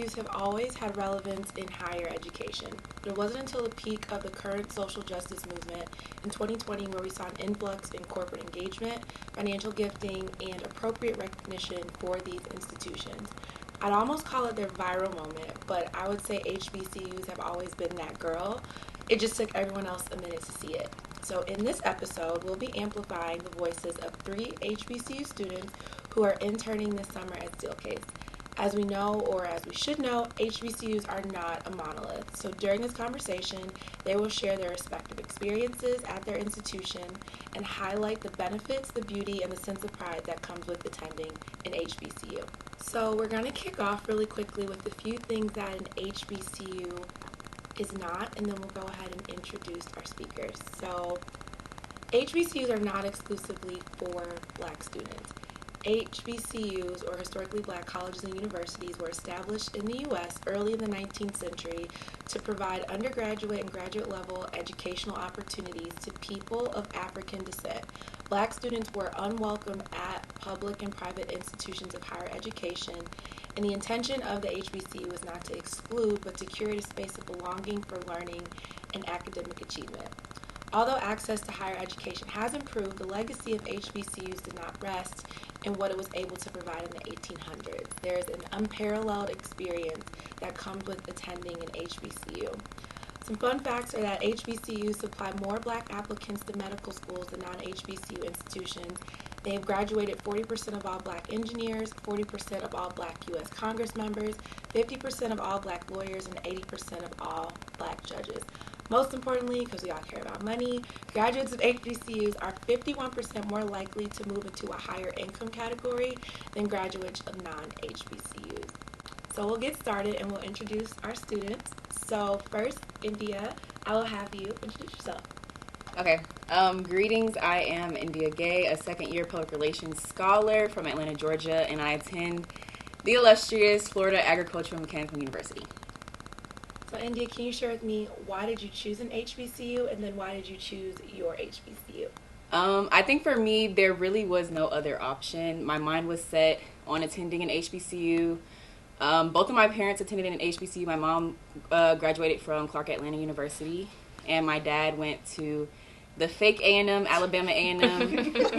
HBCUs have always had relevance in higher education. It wasn't until the peak of the current social justice movement in 2020 where we saw an influx in corporate engagement, financial gifting, and appropriate recognition for these institutions. I'd almost call it their viral moment, but I would say HBCUs have always been that girl. It just took everyone else a minute to see it. So in this episode, we'll be amplifying the voices of 3 HBCU students who are interning this summer at Steelcase. As we know, or as we should know, HBCUs are not a monolith. So during this conversation, they will share their respective experiences at their institution and highlight the benefits, the beauty, and the sense of pride that comes with attending an HBCU. So we're going to kick off really quickly with a few things that an HBCU is not, and then we'll go ahead and introduce our speakers. So HBCUs are not exclusively for Black students. HBCUs, or historically Black colleges and universities, were established in the U.S. early in the 19th century to provide undergraduate and graduate level educational opportunities to people of African descent. Black students were unwelcome at public and private institutions of higher education, and the intention of the HBCU was not to exclude, but to curate a space of belonging for learning and academic achievement. Although access to higher education has improved, the legacy of HBCUs did not rest in what it was able to provide in the 1800s. There is an unparalleled experience that comes with attending an HBCU. Some fun facts are that HBCUs supply more Black applicants to medical schools than non-HBCU institutions. They have graduated 40% of all Black engineers, 40% of all Black U.S. Congress members, 50% of all Black lawyers, and 80% of all Black judges. Most importantly, because we all care about money, graduates of HBCUs are 51% more likely to move into a higher income category than graduates of non-HBCUs. So we'll get started and we'll introduce our students. So first, India, I will have you introduce yourself. Okay. Greetings. I am India Gay, a second-year public relations scholar from Atlanta, Georgia, and I attend the illustrious Florida Agricultural and Mechanical University. So India, can you share with me, why did you choose an HBCU, and then why did you choose your HBCU? I think for me, there really was no other option. My mind was set on attending an HBCU. Both of my parents attended an HBCU. My mom graduated from Clark Atlanta University, and my dad went to the fake A&M, Alabama A&M. Just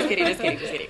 kidding.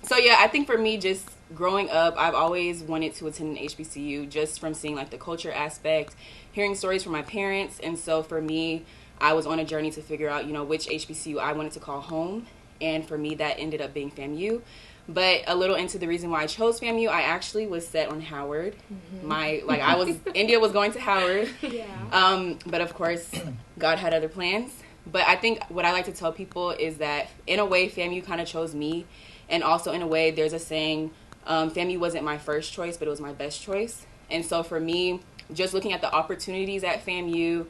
So yeah, I think for me, just growing up, I've always wanted to attend an HBCU just from seeing like the culture aspect, hearing stories from my parents. And so for me, I was on a journey to figure out, which HBCU I wanted to call home. And for me, that ended up being FAMU. But a little into the reason why I chose FAMU, I actually was set on Howard. Mm-hmm. India was going to Howard. Yeah. But of course, God had other plans. But I think what I like to tell people is that in a way, FAMU kind of chose me. And also in a way, there's a saying, FAMU wasn't my first choice, but it was my best choice. And so for me, just looking at the opportunities at FAMU,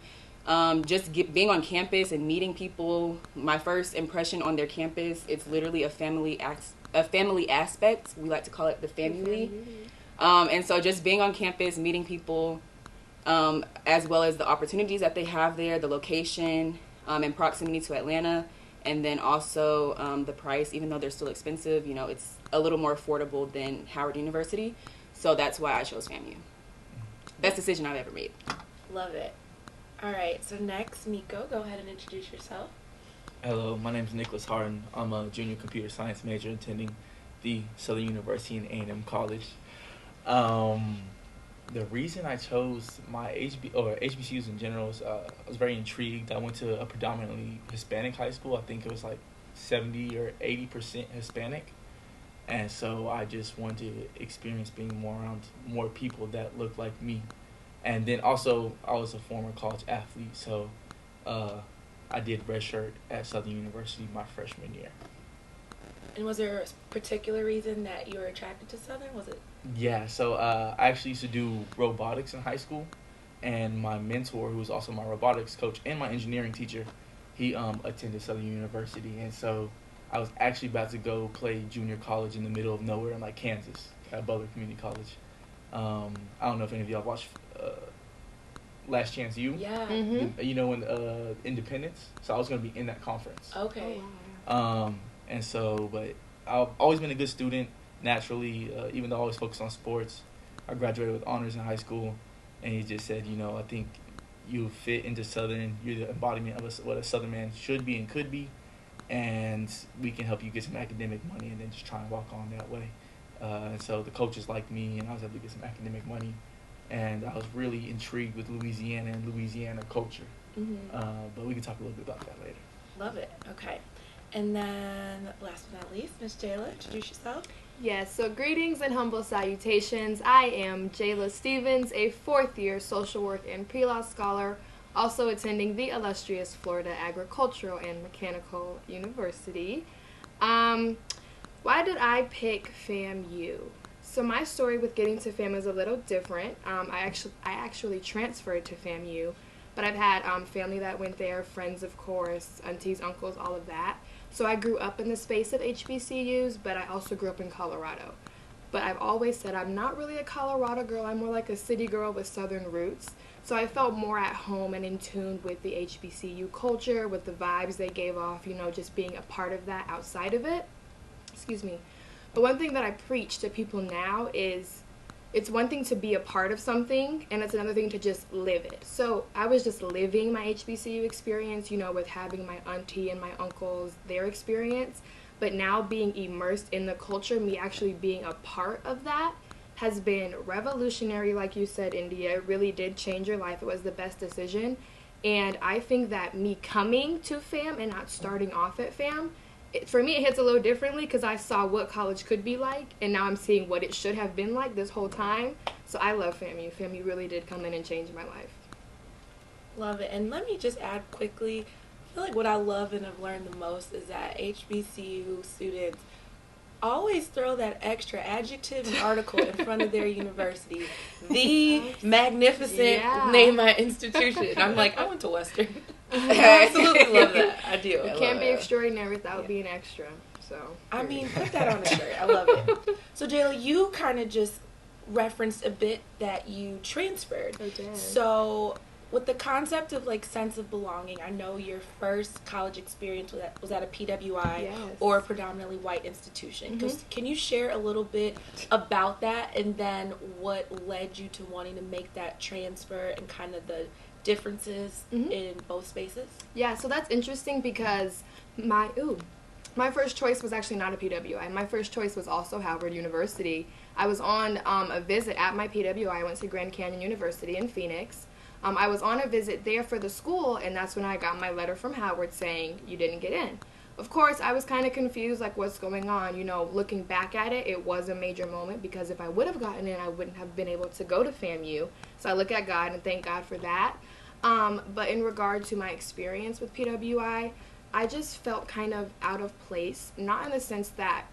being on campus and meeting people, my first impression on their campus, it's literally a family aspect. We like to call it the family. And so just being on campus, meeting people, as well as the opportunities that they have there, the location, and proximity to Atlanta. And then also the price, even though they're still expensive, it's a little more affordable than Howard University. So that's why I chose FAMU. Best decision I've ever made. Love it. All right, so next, Miko, go ahead and introduce yourself. Hello, my name is Nicholas Haran. I'm a junior computer science major attending the Southern University in A&M College. The reason I chose my HBCUs in general is I was very intrigued. I went to a predominantly Hispanic high school. I think it was like 70 or 80% Hispanic. And so I just wanted to experience being more around more people that looked like me. And then also, I was a former college athlete, so I did redshirt at Southern University my freshman year. And was there a particular reason that you were attracted to Southern? Was it? Yeah, so I actually used to do robotics in high school, and my mentor, who was also my robotics coach and my engineering teacher, he attended Southern University, and so I was actually about to go play junior college in the middle of nowhere in like Kansas at Butler Community College. I don't know if any of y'all watched Last Chance U. Yeah. Mm-hmm. When Independence. So I was going to be in that conference. Okay. And so, but I've always been a good student. naturally, even though I always focused on sports, I graduated with honors in high school, and he just said, I think you fit into Southern. You're the embodiment of what a Southern man should be and could be, and we can help you get some academic money and then just try and walk on that way. And so the coaches liked me, and I was able to get some academic money, and I was really intrigued with Louisiana and Louisiana culture. But we can talk a little bit about that later. Love it. Okay. And then, last but not least, Ms. Jayla, introduce yourself. Yes, so greetings and humble salutations. I am Jayla Stevens, a fourth-year social work and pre-law scholar, also attending the illustrious Florida Agricultural and Mechanical University. Why did I pick FAMU? So my story with getting to FAM is a little different. I actually transferred to FAMU, but I've had family that went there, friends, of course, aunties, uncles, all of that. So I grew up in the space of HBCUs, but I also grew up in Colorado. But I've always said I'm not really a Colorado girl. I'm more like a city girl with Southern roots. So I felt more at home and in tune with the HBCU culture, with the vibes they gave off, just being a part of that outside of it. Excuse me. But one thing that I preach to people now is it's one thing to be a part of something, and it's another thing to just live it. So I was just living my HBCU experience, with having my auntie and my uncles, their experience. But now being immersed in the culture, me actually being a part of that, has been revolutionary, like you said, India. It really did change your life. It was the best decision. And I think that me coming to FAM and not starting off at FAM, for me, it hits a little differently because I saw what college could be like, and now I'm seeing what it should have been like this whole time. So I love FAMU. FAMU really did come in and change my life. Love it. And let me just add quickly, I feel like what I love and have learned the most is that HBCU students always throw that extra adjective and article in front of their university. The magnificent name my institution. I'm like, I went to Western. I absolutely love that. I do. You can't be extraordinary without being extra. So I mean, put that on a shirt. I love it. So Jayla, you kind of just referenced a bit that you transferred. I did. So with the concept of sense of belonging, I know your first college experience was at a PWI Yes. or a predominantly white institution. Can you share a little bit about that, and then what led you to wanting to make that transfer and kind of the differences in both spaces? Yeah, so that's interesting because my first choice was actually not a PWI. My first choice was also Howard University. I was on a visit at my PWI. I went to Grand Canyon University in Phoenix. I was on a visit there for the school, and that's when I got my letter from Howard saying, you didn't get in. Of course, I was kind of confused, what's going on? Looking back at it, it was a major moment because if I would have gotten in, I wouldn't have been able to go to FAMU. So I look at God and thank God for that. But in regard to my experience with PWI, I just felt kind of out of place, not in the sense that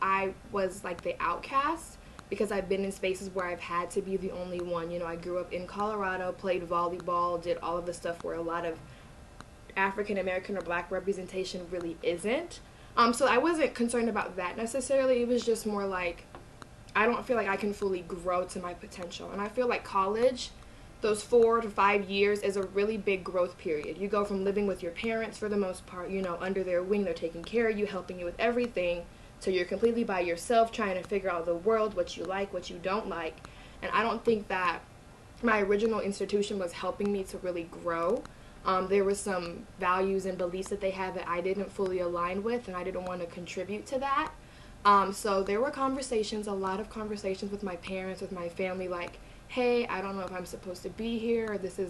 I was the outcast, because I've been in spaces where I've had to be the only one. I grew up in Colorado, played volleyball, did all of the stuff where a lot of African American or Black representation really isn't. So I wasn't concerned about that necessarily. It was just more I don't feel like I can fully grow to my potential. And I feel like college, those 4 to 5 years, is a really big growth period. You go from living with your parents for the most part, under their wing, they're taking care of you, helping you with everything, to you're completely by yourself trying to figure out the world, what you like, what you don't like. And I don't think that my original institution was helping me to really grow. There were some values and beliefs that they had that I didn't fully align with, and I didn't want to contribute to that. So there were conversations, a lot of conversations with my parents, with my family, hey, I don't know if I'm supposed to be here, or this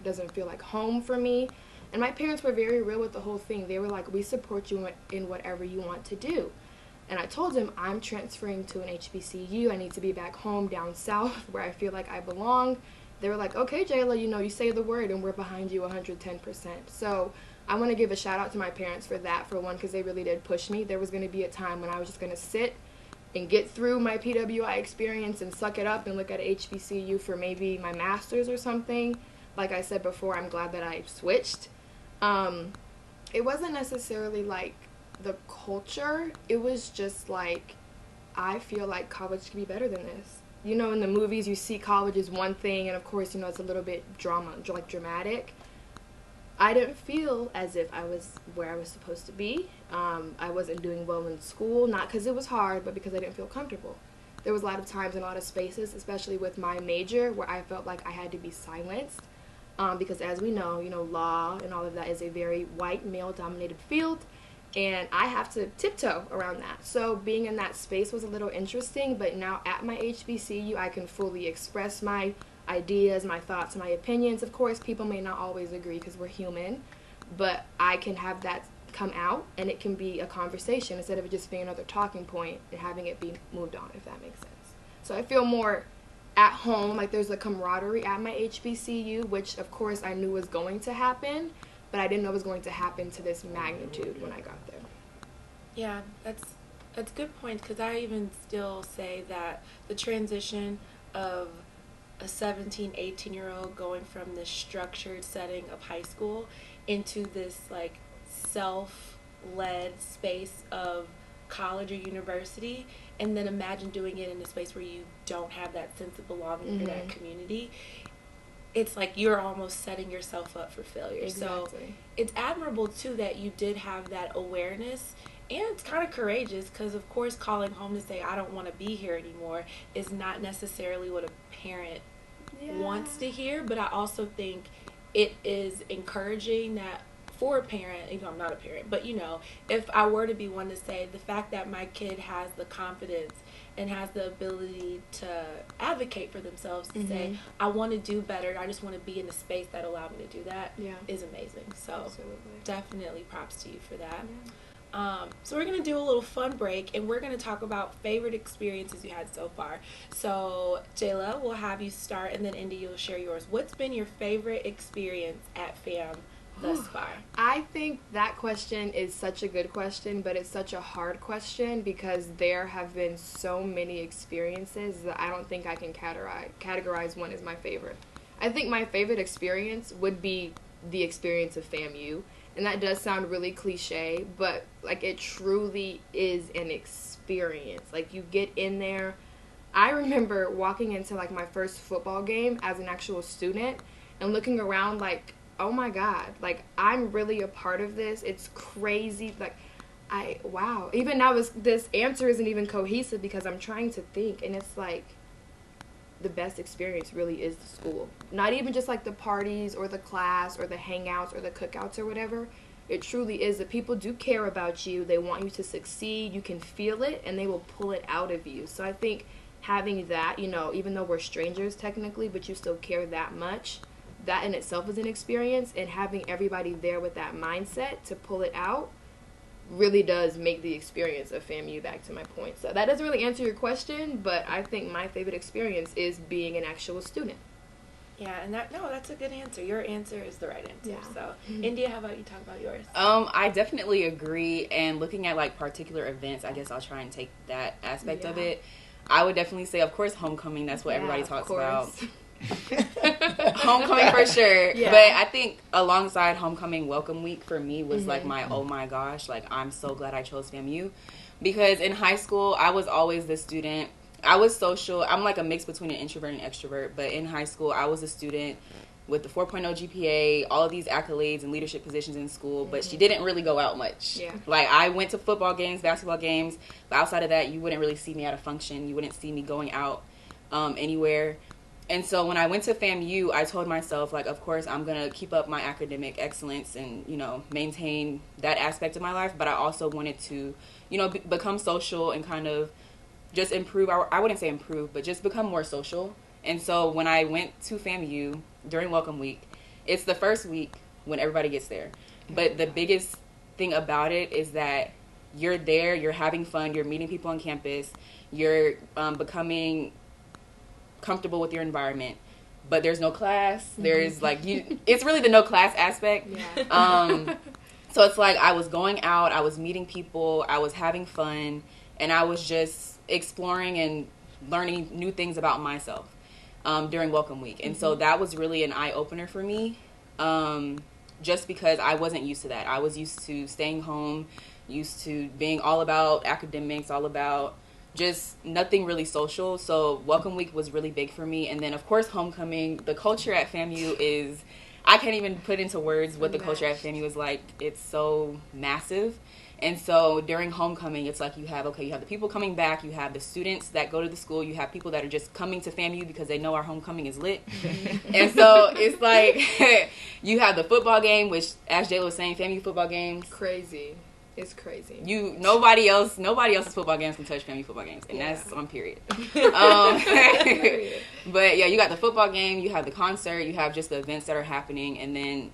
doesn't feel like home for me. And my parents were very real with the whole thing. They were like, we support you in whatever you want to do. And I told them, I'm transferring to an HBCU. I need to be back home down south where I feel like I belong. They were like, okay, Jayla, you say the word and we're behind you 110%. So I want to give a shout out to my parents for that, for one, because they really did push me. There was going to be a time when I was just going to sit and get through my PWI experience and suck it up and look at HBCU for maybe my master's or something. Like I said before, I'm glad that I switched. It wasn't necessarily the culture. It was just I feel like college could be better than this. In the movies you see college is one thing, and of course, it's a little bit dramatic. I didn't feel as if I was where I was supposed to be. I wasn't doing well in school, not because it was hard, but because I didn't feel comfortable. There was a lot of times in a lot of spaces, especially with my major, where I felt like I had to be silenced. Because as we know, law and all of that is a very white, male-dominated field, and I have to tiptoe around that. So being in that space was a little interesting, but now at my HBCU, I can fully express my ideas, my thoughts, my opinions. Of course, people may not always agree because we're human, but I can have that come out, and it can be a conversation instead of it just being another talking point and having it be moved on, if that makes sense. So I feel more at home, like there's a camaraderie at my HBCU, which of course I knew was going to happen, but I didn't know it was going to happen to this magnitude when I got there. Yeah, that's good point, because I even still say that the transition of a 17, 18-year-old going from this structured setting of high school into this like self-led space of college or university, and then imagine doing it in a space where you don't have that sense of belonging to that community. It's like you're almost setting yourself up for failure. Exactly. So it's admirable too that you did have that awareness, and it's kind of courageous, because of course calling home to say I don't want to be here anymore is not necessarily what a parent wants to hear, but I also think it is encouraging that for a parent, even though I'm not a parent, but if I were to be one to say, the fact that my kid has the confidence and has the ability to advocate for themselves, to say, I want to do better, I just want to be in a space that allowed me to do that, is amazing. So Absolutely. Definitely props to you for that. So we're going to do a little fun break, and we're going to talk about favorite experiences you had so far. So Jayla, we'll have you start, and then Indy, you'll share yours. What's been your favorite experience at FAM thus far? I think that question is such a good question, but it's such a hard question because there have been so many experiences that I don't think I can categorize one as my favorite. I think my favorite experience would be the experience of FAMU, and that does sound really cliche, but like it truly is an experience. Like you get in there. I remember walking into like my first football game as an actual student and looking around like, oh my God, like I'm really a part of this. It's crazy. Like wow. Even now this answer isn't even cohesive because I'm trying to think, and it's like the best experience really is the school. Not even just like the parties or the class or the hangouts or the cookouts or whatever. It truly is that people do care about you. They want you to succeed. You can feel it, and they will pull it out of you. So I think having that, even though we're strangers technically, but you still care that much, that in itself is an experience, and having everybody there with that mindset to pull it out really does make the experience of FAMU, back to my point. So that doesn't really answer your question, but I think my favorite experience is being an actual student. Yeah, and that's a good answer. Your answer is the right answer. Yeah. So, India, how about you talk about yours? I definitely agree, and looking at like particular events, I guess I'll try and take that aspect of it. I would definitely say, of course, homecoming. That's what everybody talks about. Homecoming for sure. But I think alongside homecoming, welcome week for me was like my oh my gosh, like I'm so glad I chose FAMU, because in high school I was always the student. I was social. I'm like a mix between an introvert and extrovert, but in high school I was a student with the 4.0 GPA, all of these accolades and leadership positions in school, but she didn't really go out much. Like I went to football games, basketball games, but outside of that you wouldn't really see me at a function. You wouldn't see me going out anywhere. And so when I went to FAMU, I told myself, like, of course, I'm going to keep up my academic excellence and, maintain that aspect of my life. But I also wanted to, become social and kind of just improve. I wouldn't say improve, but just become more social. And so when I went to FAMU during Welcome Week, it's the first week when everybody gets there. But the biggest thing about it is that you're there, you're having fun, you're meeting people on campus, you're becoming comfortable with your environment, but there's no class. There's like it's really the no class aspect. So it's like I was going out, I was meeting people, I was having fun, and I was just exploring and learning new things about myself during Welcome Week. And so that was really an eye-opener for me, just because I wasn't used to that. I was used to staying home, used to being all about academics, all about just nothing really social. So Welcome Week was really big for me. And then, of course, homecoming. The culture at FAMU is I can't even put into words what the culture at FAMU is like. It's so massive. And so during homecoming, it's like you have the people coming back, you have the students that go to the school, you have people that are just coming to FAMU because they know our homecoming is lit. And so it's like you have the football game, which, as Jayla was saying, FAMU football games. Crazy. It's crazy. Nobody else's football games can touch FAMU football games, and that's on period. But yeah, you got the football game, you have the concert, you have just the events that are happening, and then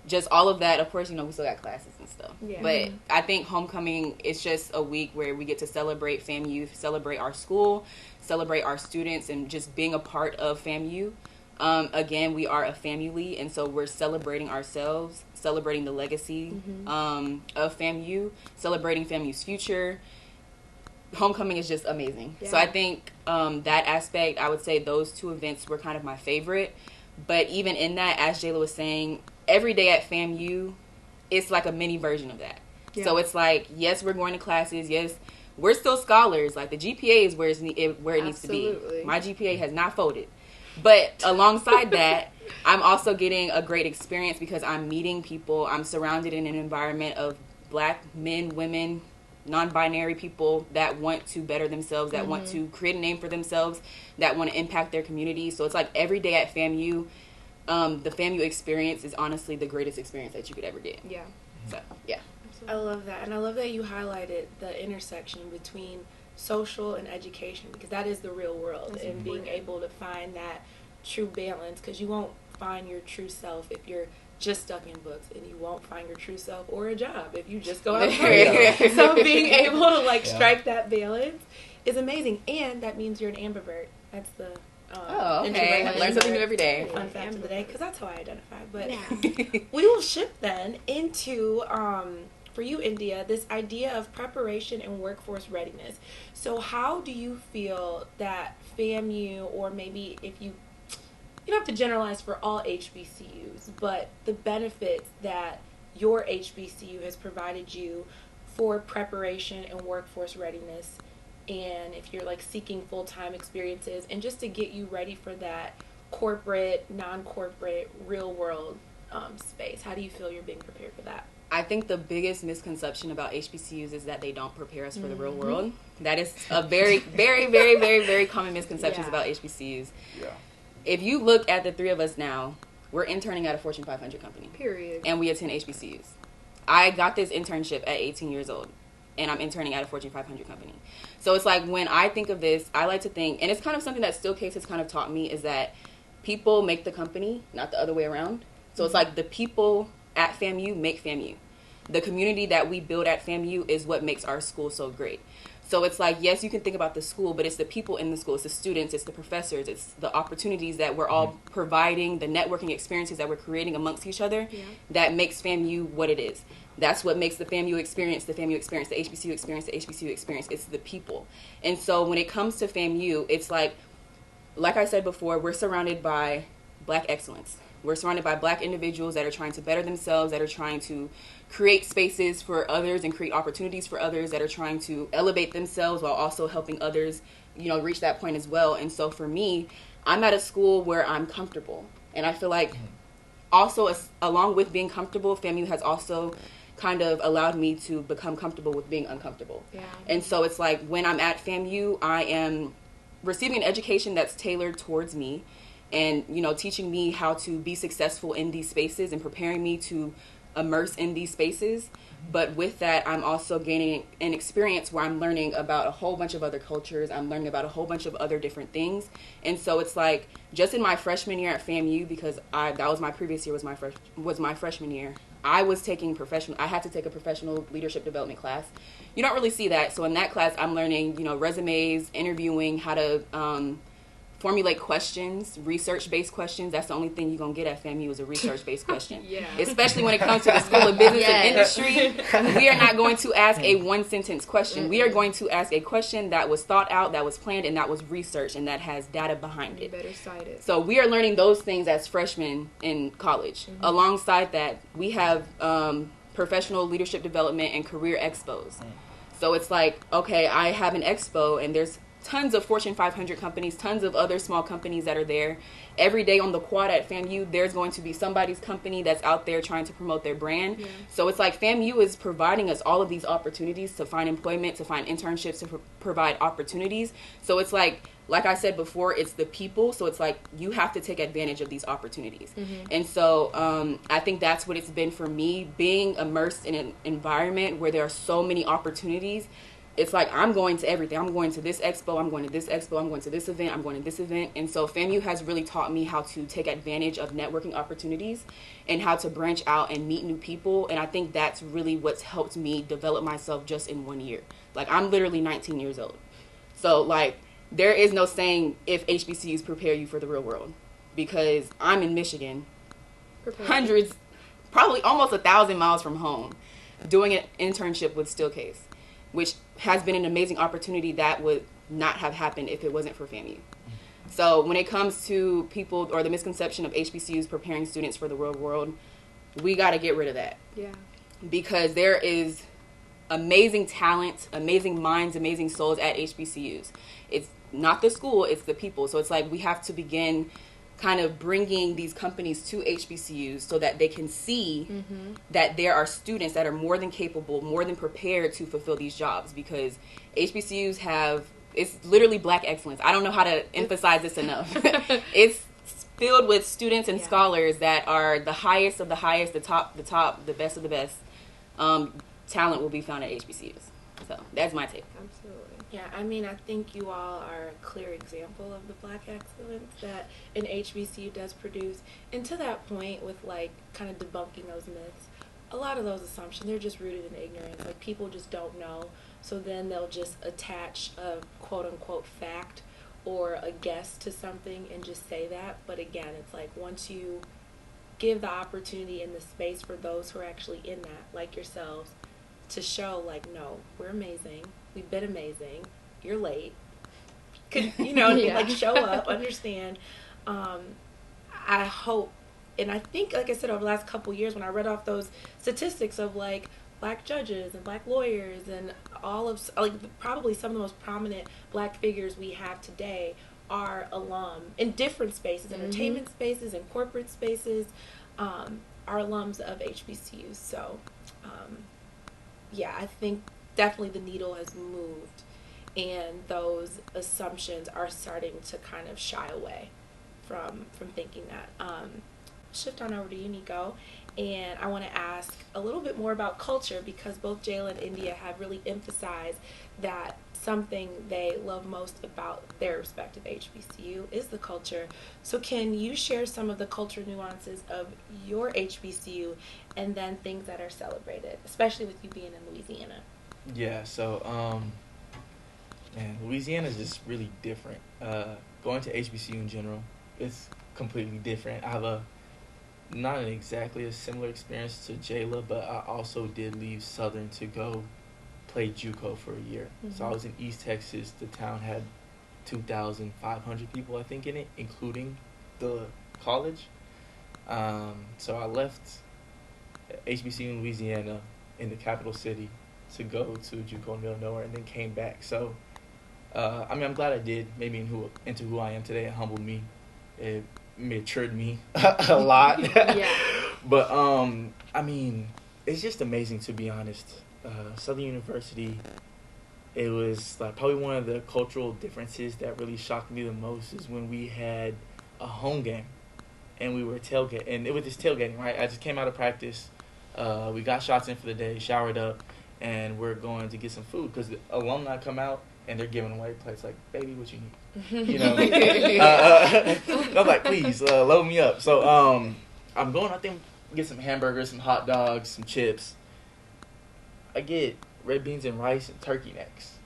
just all of that. Of course, we still got classes and stuff. Yeah. But I think homecoming is just a week where we get to celebrate FAMU, celebrate our school, celebrate our students, and just being a part of FAMU. Again, we are a family, and so we're celebrating ourselves, celebrating the legacy of FAMU, celebrating FAMU's future. Homecoming is just amazing. Yeah. So I think that aspect, I would say those two events were kind of my favorite. But even in that, as Jayla was saying, every day at FAMU, it's like a mini version of that. Yeah. So it's like, yes, we're going to classes. Yes, we're still scholars. Like, the GPA is where it needs to be. My GPA has not folded. But alongside that, I'm also getting a great experience because I'm meeting people. I'm surrounded in an environment of Black men, women, non-binary people that want to better themselves, that want to create a name for themselves, that want to impact their community. So it's like every day at FAMU, the FAMU experience is honestly the greatest experience that you could ever get. Yeah. So, yeah. I love that. And I love that you highlighted the intersection between social and education, because that is the real world. That's and being able to find that true balance, because you won't find your true self if you're just stuck in books, and you won't find your true self or a job if you just go out and work. So being able to strike that balance is amazing, and that means you're an ambivert. That's the okay. Learn something new every day. Fun fact of the day, because that's how I identify. But we will shift then into for you, India, this idea of preparation and workforce readiness. So how do you feel that FAMU, or maybe if you don't have to generalize for all HBCUs, but the benefits that your HBCU has provided you for preparation and workforce readiness, and if you're seeking full-time experiences, and just to get you ready for that corporate, non-corporate, real-world space. How do you feel you're being prepared for that? I think the biggest misconception about HBCUs is that they don't prepare us for the real world. That is a very, very, very, very, very common misconceptions about HBCUs. Yeah. If you look at the three of us now, we're interning at a Fortune 500 company. Period. And we attend HBCUs. I got this internship at 18 years old, and I'm interning at a Fortune 500 company. So it's like, when I think of this, I like to think, and it's kind of something that Steelcase has kind of taught me, is that people make the company, not the other way around. So it's like the people at FAMU make FAMU. The community that we build at FAMU is what makes our school so great. So it's like, yes, you can think about the school, but it's the people in the school. It's the students, it's the professors, it's the opportunities that we're all providing, the networking experiences that we're creating amongst each other that makes FAMU what it is. That's what makes the FAMU experience, the FAMU experience, the HBCU experience, the HBCU experience. It's the people. And so when it comes to FAMU, it's like I said before, we're surrounded by Black excellence. We're surrounded by Black individuals that are trying to better themselves, that are trying to create spaces for others and create opportunities for others, that are trying to elevate themselves while also helping others, reach that point as well. And so for me, I'm at a school where I'm comfortable. And I feel like also, along with being comfortable, FAMU has also kind of allowed me to become comfortable with being uncomfortable. Yeah. And so it's like, when I'm at FAMU, I am receiving an education that's tailored towards me, and teaching me how to be successful in these spaces and preparing me to immerse in these spaces. But with that, I'm also gaining an experience where I'm learning about a whole bunch of other cultures. I'm learning about a whole bunch of other different things. And so it's like, just in my freshman year at FAMU, because that was my previous year, was my freshman year, I had to take a professional leadership development class. You don't really see that. So in that class, I'm learning, resumes, interviewing, how to formulate questions, research-based questions. That's the only thing you're going to get at FAMU is a research-based question. Especially when it comes to the School of Business and Industry. We are not going to ask a one-sentence question. We are going to ask a question that was thought out, that was planned, and that was researched, and that has data behind it. You better cite it. So we are learning those things as freshmen in college. Alongside that, we have professional leadership development and career expos. So it's like, okay, I have an expo, and there's tons of Fortune 500 companies, tons of other small companies that are there. Every day on the quad at FAMU, there's going to be somebody's company that's out there trying to promote their brand. Yeah. So it's like FAMU is providing us all of these opportunities to find employment, to find internships, to provide opportunities. So it's like I said before, it's the people. So it's like you have to take advantage of these opportunities. Mm-hmm. And so I think that's what it's been for me, being immersed in an environment where there are so many opportunities. It's like I'm going to everything. I'm going to this expo. I'm going to this expo. I'm going to this event. I'm going to this event. And so FAMU has really taught me how to take advantage of networking opportunities and how to branch out and meet new people. And I think that's really what's helped me develop myself just in 1 year. Like, I'm literally 19 years old. So, like, there is no saying if HBCUs prepare you for the real world, because I'm in Michigan, hundreds, probably almost 1,000 miles from home, doing an internship with Steelcase, which has been an amazing opportunity that would not have happened if it wasn't for FAMU. So when it comes to people or the misconception of HBCUs preparing students for the real world, we got to get rid of that. Yeah. Because there is amazing talent, amazing minds, amazing souls at HBCUs. It's not the school, it's the people. So it's like we have to begin kind of bringing these companies to HBCUs so that they can see that there are students that are more than capable, more than prepared to fulfill these jobs, because HBCUs it's literally black excellence. I don't know how to emphasize this enough. It's filled with students and scholars that are the highest of the highest, the top, the best of the best. Talent will be found at HBCUs. So that's my take. Absolutely. Yeah, I mean, I think you all are a clear example of the black excellence that an HBCU does produce. And to that point, with like kind of debunking those myths, a lot of those assumptions, they're just rooted in ignorance. Like, people just don't know. So then they'll just attach a quote unquote fact or a guess to something and just say that. But again, it's like once you give the opportunity and the space for those who are actually in that, like yourselves, to show like, no, we're amazing. We've been amazing. You're late. Could, you know, like, show up, understand. I hope, and I think, like I said, over the last couple years, when I read off those statistics of like black judges and black lawyers and all of, like, probably some of the most prominent black figures we have today are alum in different spaces, entertainment spaces and corporate spaces, are alums of HBCUs. So, yeah, I think definitely the needle has moved, and those assumptions are starting to kind of shy away from thinking that. Shift on over to you, Nico, and I want to ask a little bit more about culture, because both Jayla and India have really emphasized that something they love most about their respective HBCU is the culture. So can you share some of the culture nuances of your HBCU and then things that are celebrated, especially with you being in Louisiana? Yeah, so, man, Louisiana is just really different. Going to HBCU in general, it's completely different. I have not exactly a similar experience to Jayla, but I also did leave Southern to go play JUCO for a year. So I was in East Texas. The town had 2,500 people, I think, in it, including the college. So I left HBCU in Louisiana, in the capital city, to go to JUCO in the middle of nowhere, and then came back. So, I mean, I'm glad I did. Made me into who I am today. It humbled me. It matured me a lot. But, I mean, it's just amazing, to be honest. Southern University, it was like probably one of the cultural differences that really shocked me the most is when we had a home game and we were tailgating. And it was just tailgating, right? I just came out of practice. We got shots in for the day, showered up, and we're going to get some food because the alumni come out and they're giving away plates like, baby, what you need? You know? I'm like, please, load me up. So I'm going, I think, get some hamburgers, some hot dogs, some chips. I get red beans and rice and turkey necks.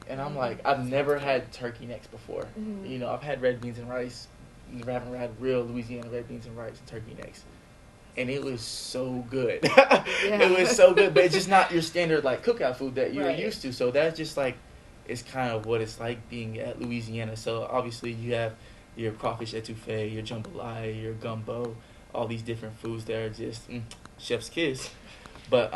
And I'm like, I've never had turkey necks before. You know, I've had red beans and rice. Never haven't had real Louisiana red beans and rice and turkey necks. And it was so good. It was so good, but it's just not your standard, like, cookout food that you're used to. So that's just, like, it's kind of what it's like being at Louisiana. So obviously you have your crawfish etouffee, your jambalaya, your gumbo, all these different foods that are just chef's kiss. But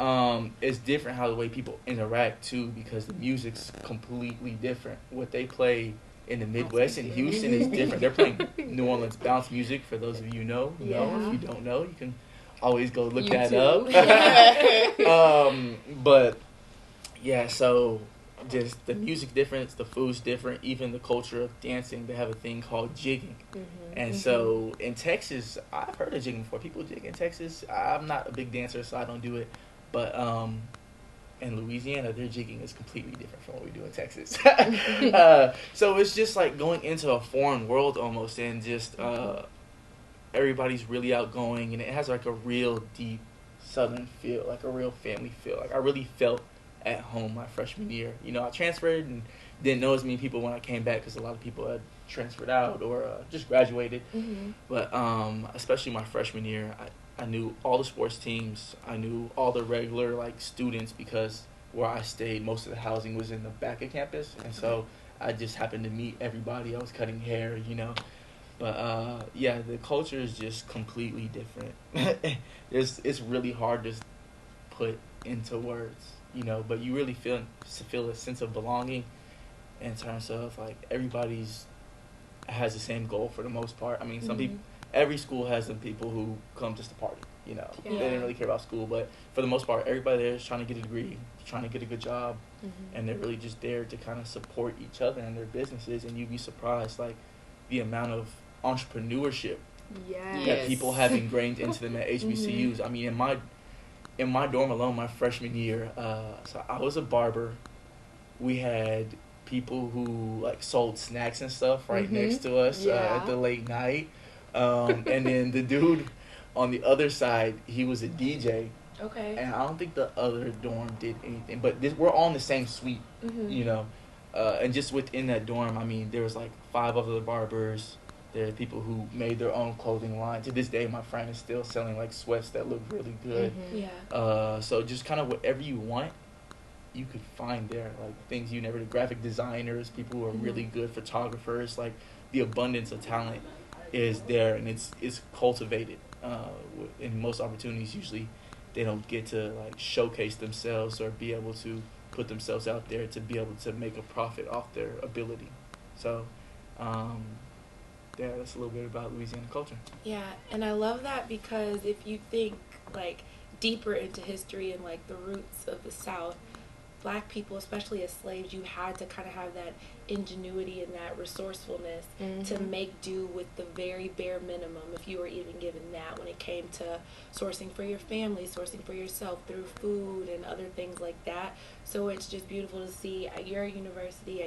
it's different how the way people interact too, because the music's completely different. What they play in the Midwest and Houston is different. They're playing New Orleans bounce music. For those of you who know. If you don't know, you can always go look that up. But yeah, so just the music difference, the food's different, even the culture of dancing. They have a thing called jigging. And so in Texas, I've heard of jigging before. People jig in Texas. I'm not a big dancer, so I don't do it. But in Louisiana, their jigging is completely different from what we do in Texas. So it's just like going into a foreign world almost, and just everybody's really outgoing, and it has like a real deep Southern feel, like a real family feel. Like I really felt at home my freshman year. You know, I transferred and didn't know as many people when I came back because a lot of people had transferred out or just graduated. But especially my freshman year, I knew all the sports teams. I knew all the regular like students because where I stayed, most of the housing was in the back of campus, and so I just happened to meet everybody. I was cutting hair, you know. But yeah, the culture is just completely different. It's really hard to put into words, you know. But you really feel a sense of belonging in terms of like everybody's has the same goal for the most part. I mean, some people. Every school has some people who come just to party, you know. They didn't really care about school, but for the most part, everybody there is trying to get a degree, trying to get a good job, and they're really just there to kind of support each other and their businesses. And you'd be surprised, like, the amount of entrepreneurship that people have ingrained into them at HBCUs. I mean, in my dorm alone, my freshman year, so I was a barber. We had people who, like, sold snacks and stuff right next to us at the late night. And then the dude on the other side, he was a DJ. Okay. And I don't think the other dorm did anything. But we're all in the same suite, you know. And just within that dorm, I mean, there was like 5 other barbers. There are people who made their own clothing line. To this day, my friend is still selling like sweats that look really good. So just kind of whatever you want, you could find there. Like things you never did. Graphic designers, people who are really good photographers. Like the abundance of talent is there, and it's cultivated. In most opportunities, usually they don't get to like showcase themselves or be able to put themselves out there to be able to make a profit off their ability. So yeah, that's a little bit about Louisiana culture. Yeah, and I love that because if you think like deeper into history and like the roots of the South, Black people, especially as slaves, you had to kind of have that ingenuity and that resourcefulness to make do with the very bare minimum, if you were even given that, when it came to sourcing for your family, sourcing for yourself through food and other things like that. So it's just beautiful to see at your university,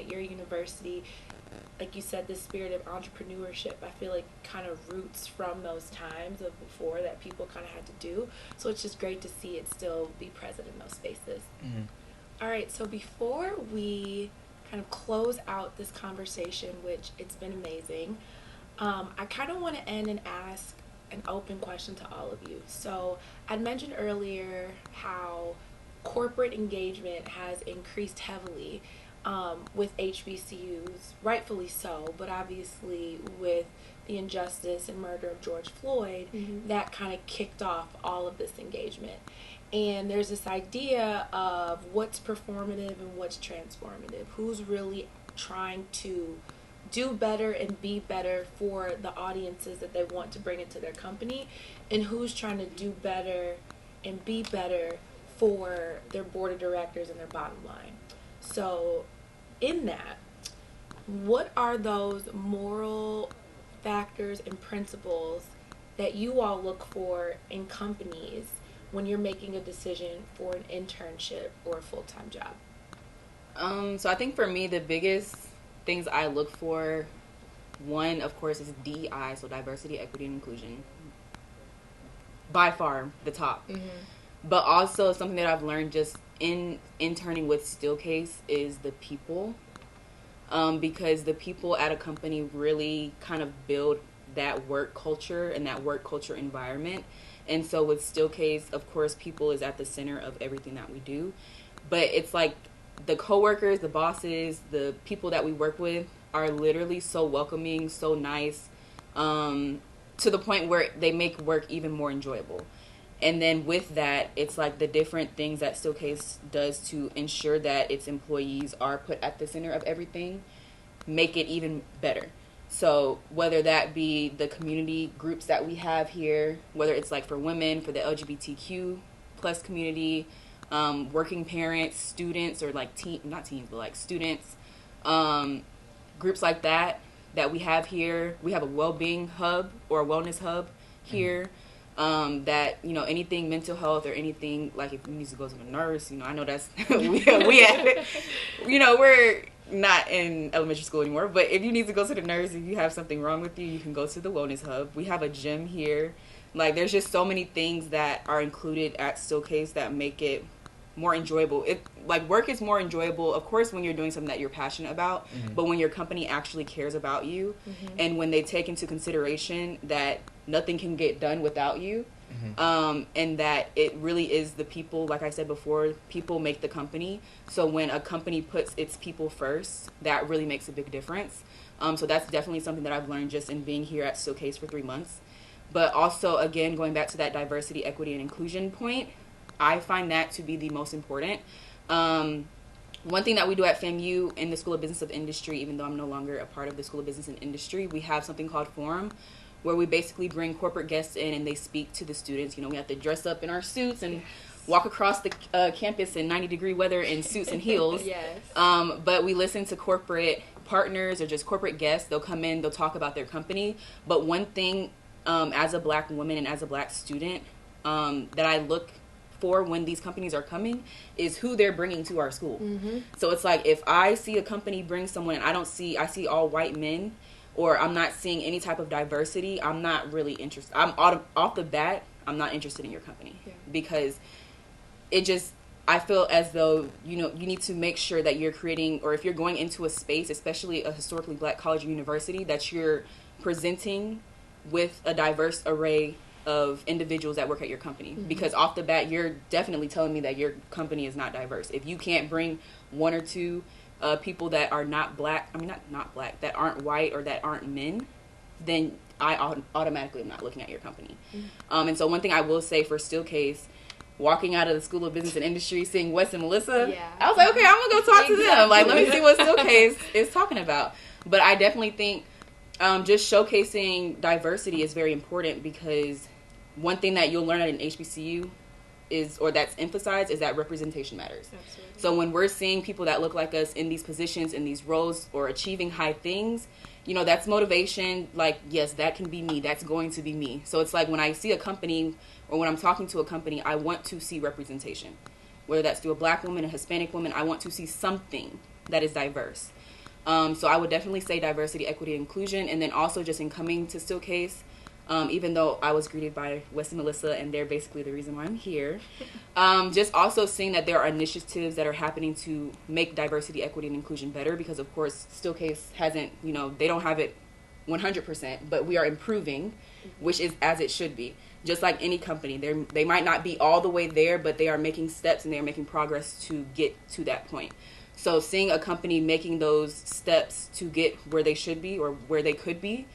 like you said, this spirit of entrepreneurship, I feel like kind of roots from those times of before that people kind of had to do. So it's just great to see it still be present in those spaces. All right, so before we kind of close out this conversation, which it's been amazing, I kind of want to end and ask an open question to all of you. So I'd mentioned earlier how corporate engagement has increased heavily with HBCUs, rightfully so, but obviously with the injustice and murder of George Floyd, that kind of kicked off all of this engagement. And there's this idea of what's performative and what's transformative. Who's really trying to do better and be better for the audiences that they want to bring into their company, and who's trying to do better and be better for their board of directors and their bottom line. So in that, what are those moral factors and principles that you all look for in companies when you're making a decision for an internship or a full-time job? So I think for me, the biggest things I look for, one, of course, is DEI, so diversity, equity, and inclusion. By far, the top. But also something that I've learned just in interning with Steelcase is the people. Because the people at a company really kind of build that work culture and that work culture environment. And so with Steelcase, of course, people is at the center of everything that we do. But it's like the coworkers, the bosses, the people that we work with are literally so welcoming, so nice, to the point where they make work even more enjoyable. And then with that, it's like the different things that Steelcase does to ensure that its employees are put at the center of everything, make it even better. So whether that be the community groups that we have here, whether it's like for women, for the LGBTQ plus community, working parents, students, or like not teens, but like students, groups like that we have here. We have a well-being hub or a wellness hub here. That, you know, anything mental health or anything, like if you need to go to a nurse, you know, I know that's, we have, you know, we're not in elementary school anymore, but if you need to go to the nurse, if you have something wrong with you, you can go to the wellness hub. We have a gym here. Like, there's just so many things that are included at Steelcase that make it more enjoyable. Like, work is more enjoyable, of course, when you're doing something that you're passionate about, but when your company actually cares about you, and when they take into consideration that nothing can get done without you, and that it really is the people, like I said before, people make the company. So when a company puts its people first, that really makes a big difference. So that's definitely something that I've learned just in being here at Steelcase for 3 months. But also, again, going back to that diversity, equity, and inclusion point, I find that to be the most important. One thing that we do at FAMU in the School of Business of Industry, even though I'm no longer a part of the School of Business and Industry, we have something called Forum, where we basically bring corporate guests in and they speak to the students. You know, we have to dress up in our suits and walk across the campus in 90-degree weather in suits and heels. Yes. But we listen to corporate partners or just corporate guests. They'll come in, they'll talk about their company. But one thing, as a Black woman and as a Black student, that I look for when these companies are coming is who they're bringing to our school. So it's like, if I see a company bring someone and I see all white men, or I'm not seeing any type of diversity, I'm not really interested. I'm off the bat, I'm not interested in your company, because I feel as though, you know, you need to make sure that you're creating, or if you're going into a space, especially a historically Black college or university, that you're presenting with a diverse array of individuals that work at your company. Because off the bat, you're definitely telling me that your company is not diverse. If you can't bring one or two people that are not Black, not Black, that aren't white or that aren't men, then I automatically am not looking at your company. And so one thing I will say for Steelcase, walking out of the School of Business and Industry, seeing Wes and Melissa, I was like, okay, I'm going to go talk to them. Like, let me see what Steelcase is talking about. But I definitely think just showcasing diversity is very important, because one thing that you'll learn at an HBCU that's emphasized is that representation matters. Absolutely. So when we're seeing people that look like us in these positions, in these roles, or achieving high things, you know, that's motivation. Like, yes, that can be me. That's going to be me. So it's like when I see a company, or when I'm talking to a company, I want to see representation. Whether that's through a Black woman, a Hispanic woman, I want to see something that is diverse. So I would definitely say diversity, equity, inclusion. And then also just in coming to Steelcase, even though I was greeted by Wes and Melissa, and they're basically the reason why I'm here. Just also seeing that there are initiatives that are happening to make diversity, equity, and inclusion better, because of course Steelcase hasn't, you know, they don't have it 100%, but we are improving, which is as it should be. Just like any company, they might not be all the way there, but they are making steps and they are making progress to get to that point. So seeing a company making those steps to get where they should be or where they could be,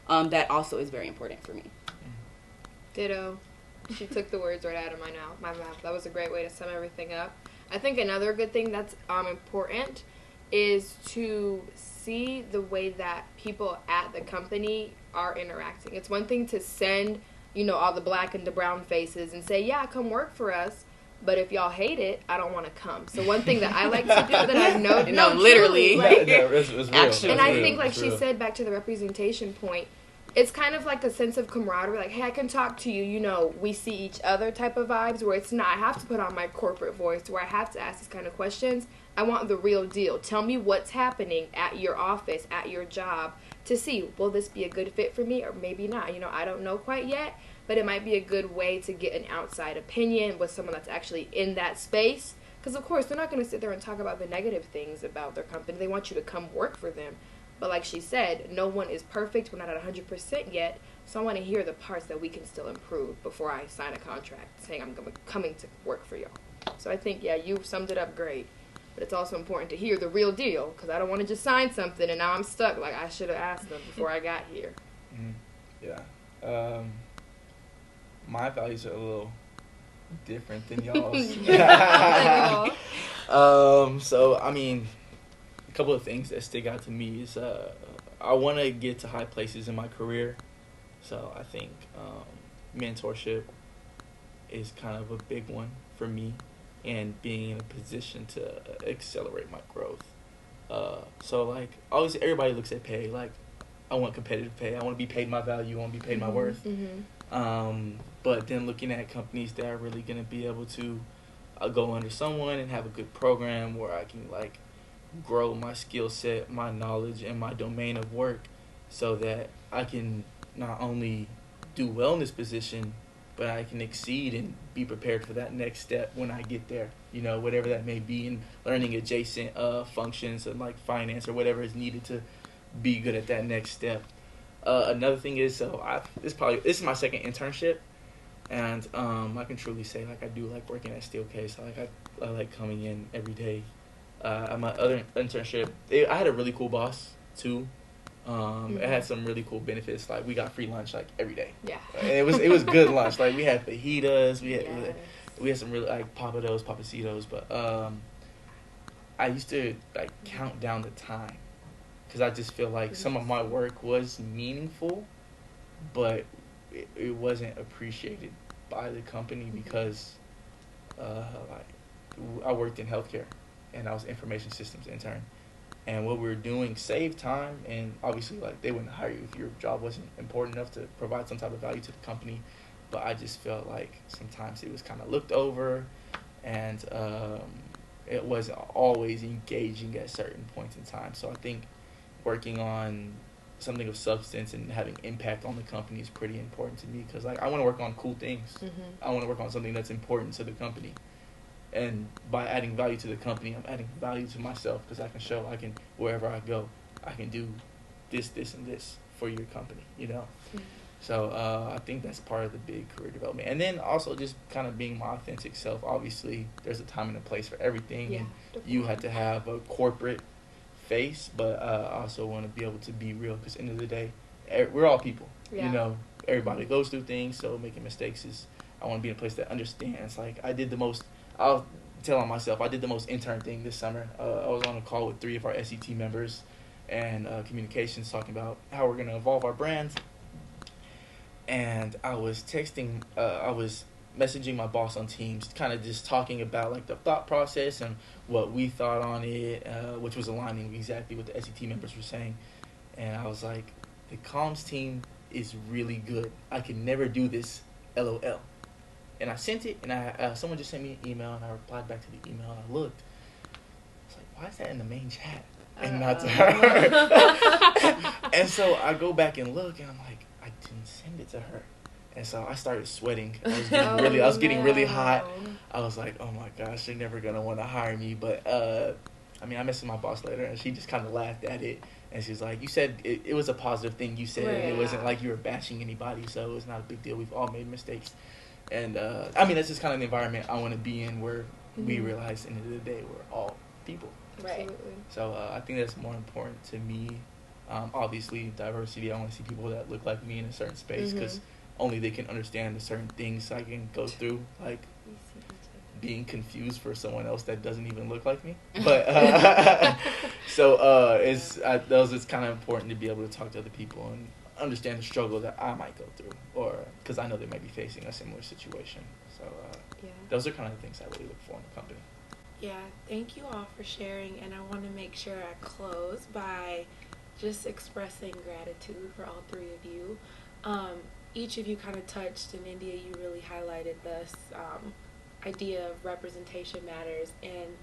that also is very important for me. Ditto. She took the words right out of my mouth. That was a great way to sum everything up. I think another good thing that's important is to see the way that people at the company are interacting. It's one thing to send, you know, all the Black and the brown faces and say, yeah, come work for us. But if y'all hate it, I don't want to come. So one thing that I like to do that I've noticed, no, literally, like, it's real. Actually. And I think, like she said, back to the representation point, it's kind of like a sense of camaraderie. Like, hey, I can talk to you. You know, we see each other type of vibes, where it's not, I have to put on my corporate voice, where I have to ask these kind of questions. I want the real deal. Tell me what's happening at your office, at your job, to see, will this be a good fit for me or maybe not? You know, I don't know quite yet, but it might be a good way to get an outside opinion with someone that's actually in that space. Because, of course, they're not going to sit there and talk about the negative things about their company. They want you to come work for them. But like she said, no one is perfect. We're not at 100% yet. So I want to hear the parts that we can still improve before I sign a contract saying I'm coming to work for y'all. So I think, yeah, you summed it up great. But it's also important to hear the real deal, because I don't want to just sign something and now I'm stuck. Like, I should have asked them before I got here. Yeah. My values are a little different than y'all's. So, I mean, a couple of things that stick out to me is I want to get to high places in my career. So I think mentorship is kind of a big one for me, and being in a position to accelerate my growth. So, like, obviously everybody looks at pay. Like, I want competitive pay. I want to be paid my value. I want to be paid my worth. But then looking at companies that are really going to be able to go under someone and have a good program where I can, like, grow my skill set, my knowledge, and my domain of work so that I can not only do well in this position, but I can exceed and be prepared for that next step when I get there, you know, whatever that may be, and learning adjacent functions and, like, finance or whatever is needed to be good at that next step. Another thing is, this is my second internship, and I can truly say, like, I do like working at Steelcase. I like coming in every day. At my other internship, I had a really cool boss too. It had some really cool benefits. Like, we got free lunch like every day. Yeah. And it was good lunch. Like, we had fajitas. We had some really, like, papacitos. But I used to, like, count down the time, because I just feel like some of my work was meaningful, but it wasn't appreciated by the company because I worked in healthcare, and I was information systems intern. And what we were doing saved time, and obviously, like, they wouldn't hire you if your job wasn't important enough to provide some type of value to the company. But I just felt like sometimes it was kind of looked over, and it wasn't always engaging at certain points in time. So I think working on something of substance and having impact on the company is pretty important to me, because, like, I want to work on cool things. I want to work on something that's important to the company. And by adding value to the company, I'm adding value to myself, because I can show wherever I go, I can do this, and this for your company, you know? So I think that's part of the big career development. And then also just kind of being my authentic self. Obviously, there's a time and a place for everything. Yeah, and you have to have a corporate face, but I also want to be able to be real, because at the end of the day, we're all people. Yeah. You know, everybody goes through things, so making mistakes I want to be in a place that understands. Like, I was telling myself, I did the most intern thing this summer. I was on a call with 3 of our SET members and communications, talking about how we're going to evolve our brand. And I was messaging my boss on Teams, kind of just talking about, like, the thought process and what we thought on it, which was aligning exactly what the SET members were saying. And I was like, the comms team is really good. I can never do this, LOL. And I sent it, and someone just sent me an email, and I replied back to the email, and I looked. I was like, why is that in the main chat and not to her? And so I go back and look, and I'm like, I didn't send it to her. And so I started sweating. I was getting really hot. I was like, oh my gosh, they're never going to want to hire me. But, I messaged my boss later, and she just kind of laughed at it. And she was like, you said it was a positive thing you said. Right. It wasn't like you were bashing anybody, so it was not a big deal. We've all made mistakes. And, that's just kind of the environment I want to be in, where we realize at the end of the day we're all people. Right. So I think that's more important to me. Obviously, diversity, I want to see people that look like me in a certain space, because only they can understand the certain things I can go through, like being confused for someone else that doesn't even look like me. But those it's kind of important to be able to talk to other people and understand the struggle that I might go through, or because I know they might be facing a similar situation. So those are kind of the things I really look for in a company. Yeah, thank you all for sharing, and I want to make sure I close by just expressing gratitude for all 3 of you. Each of you kind of touched, and India, you really highlighted this idea of representation matters, and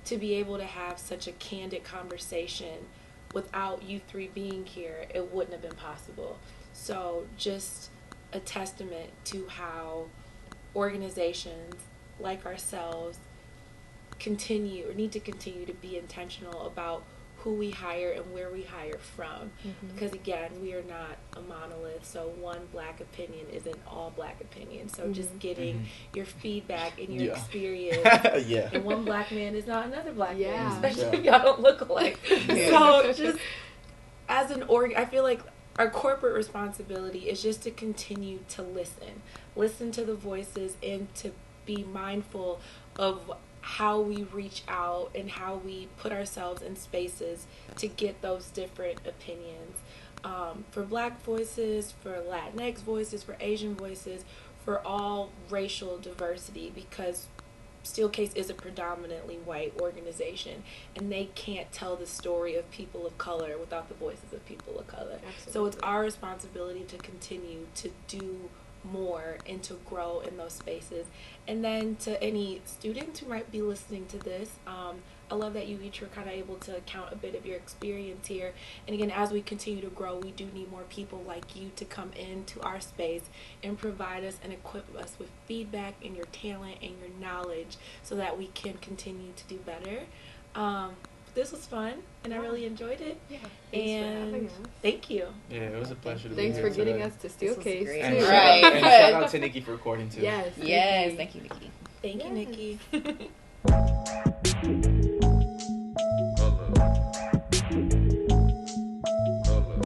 to be able to have such a candid conversation without you 3 being here, it wouldn't have been possible. So just a testament to how organizations like ourselves need to continue to be intentional about who we hire and where we hire from. Because again, we are not a monolith, so one Black opinion isn't all Black opinion. So just getting your feedback and your experience. And one Black man is not another Black man, especially if y'all don't look alike. So just as an I feel like our corporate responsibility is just to continue to listen to the voices, and to be mindful of how we reach out and how we put ourselves in spaces to get those different opinions. For Black voices, for Latinx voices, for Asian voices, for all racial diversity, because Steelcase is a predominantly white organization, and they can't tell the story of people of color without the voices of people of color. Absolutely. So it's our responsibility to continue to do more and to grow in those spaces. And then to any students who might be listening to this, I love that you each were kind of able to count a bit of your experience here. And again, as we continue to grow, we do need more people like you to come into our space and provide us and equip us with feedback and your talent and your knowledge so that we can continue to do better. This was fun, and I really enjoyed it. Yeah. And thank you. Yeah, it was a pleasure to be Thanks here for getting today. us to Steelcase. great. And, too. Right. shout out to Nikki for recording too. Yes. Yes, thank you, Nikki. Thank you, Yes. Nikki.